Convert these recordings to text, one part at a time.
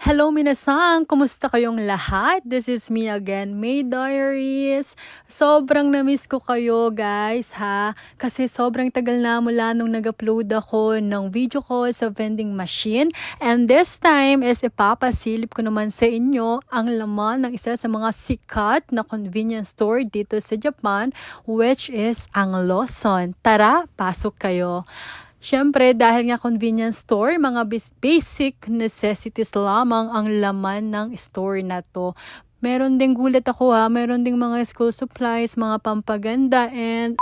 Hello minasan! Kumusta kayong lahat? This is me again, May Diaries. Sobrang na-miss ko kayo guys ha. Kasi sobrang tagal na mula nung nag-upload ako ng video ko sa vending machine. And this time is ipapasilip ko naman sa inyo ang laman ng isa sa mga sikat na convenience store dito sa Japan, which is ang Lawson. Tara, pasok kayo! Siyempre, dahil nga convenience store, mga basic necessities lamang ang laman ng store na to. Meron ding gulat ako meron ding mga school supplies, mga pampaganda, and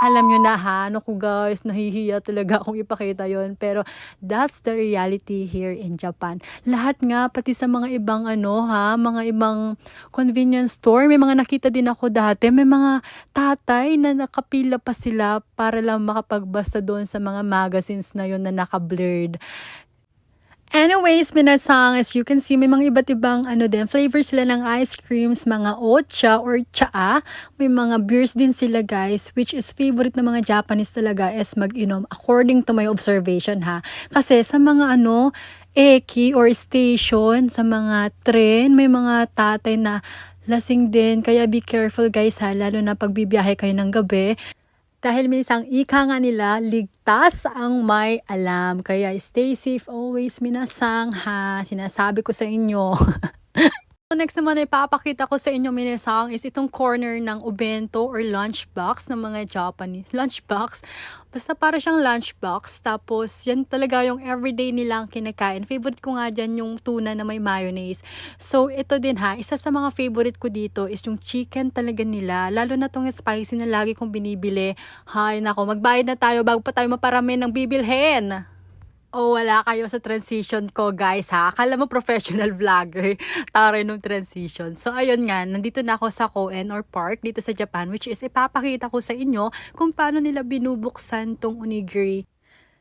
alam nyo na ko guys, nahihiya talaga akong ipakita yon. Pero that's the reality here in Japan. Lahat nga, pati sa mga ibang mga ibang convenience store, may mga nakita din ako dati, may mga tatay na nakapila pa sila para lang makapagbasta doon sa mga magazines na yon na naka-blurred. Anyways, minasang, as you can see, may mga iba't ibang flavors sila ng ice creams, mga ocha or tsaa. May mga beers din sila guys, which is favorite ng mga Japanese talaga is mag-inom according to my observation ha. Kasi sa mga eki or station, sa mga tren, may mga tatay na lasing din. Kaya be careful guys ha, lalo na pag bibiyahe kayo ng gabi. Dahil minsan ika nga nila, ligtas ang may alam. Kaya stay safe always minasang ha. Sinasabi ko sa inyo. So next naman ay papakita ko sa inyo minasang is itong corner ng ubento or lunchbox ng mga Japanese. Lunchbox. Basta para siyang lunchbox. Tapos yan talaga yung everyday nilang kinakain. Favorite ko nga dyan yung tuna na may mayonnaise. So ito din ha. Isa sa mga favorite ko dito is yung chicken talaga nila. Lalo na tong spicy na lagi kong binibili. Hay nako, magbayad na tayo bago pa tayo maparami ng bibilhin. Wala kayo sa transition ko guys ha. Akala mo professional vlogger. Taray nung transition. So ayun nga, nandito na ako sa Koen or Park dito sa Japan, which is ipapakita ko sa inyo kung paano nila binubuksan tong onigiri.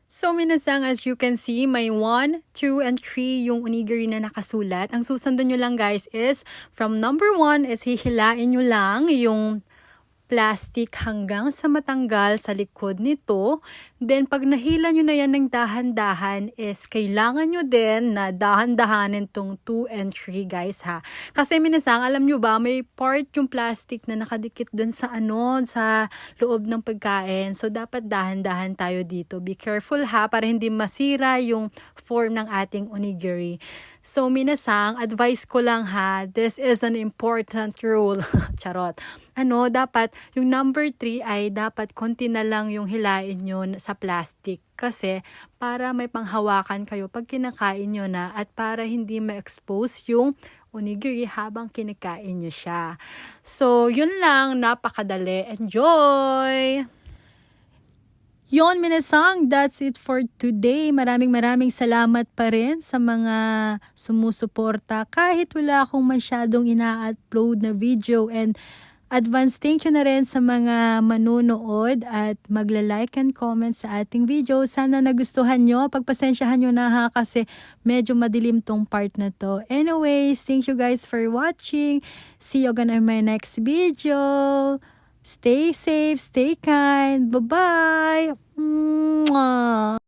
So minasang, as you can see, may 1, 2, and 3 yung onigiri na nakasulat. Ang susundan nyo lang guys is, from number 1 is hihilain nyo lang yung plastic hanggang sa matanggal sa likod nito. Then, pag nahila nyo na yan ng dahan-dahan is kailangan nyo din na dahan-dahanin tong 2 and 3 guys ha. Kasi minasang, alam nyo ba, may part yung plastic na nakadikit dun sa sa loob ng pagkain. So, dapat dahan-dahan tayo dito. Be careful ha, para hindi masira yung form ng ating onigiri. So, minasang, advice ko lang ha, this is an important rule. Charot. Dapat, yung number 3 ay dapat konti na lang yung hilain nyo sa plastic. Kasi, para may panghawakan kayo pag kinakain nyo na at para hindi ma-expose yung onigiri habang kinakain nyo siya. So, yun lang. Napakadali. Enjoy! Yon minasang, that's it for today. Maraming salamat pa rin sa mga sumusuporta kahit wala akong masyadong ina-upload na video, and advance thank you na rin sa mga manunood at magla-like and comment sa ating video. Sana nagustuhan nyo. Pagpasensyahan nyo na ha, kasi medyo madilim tong part na to. Anyways, thank you guys for watching. See you again on my next video. Stay safe, stay kind. Bye-bye. Mwah.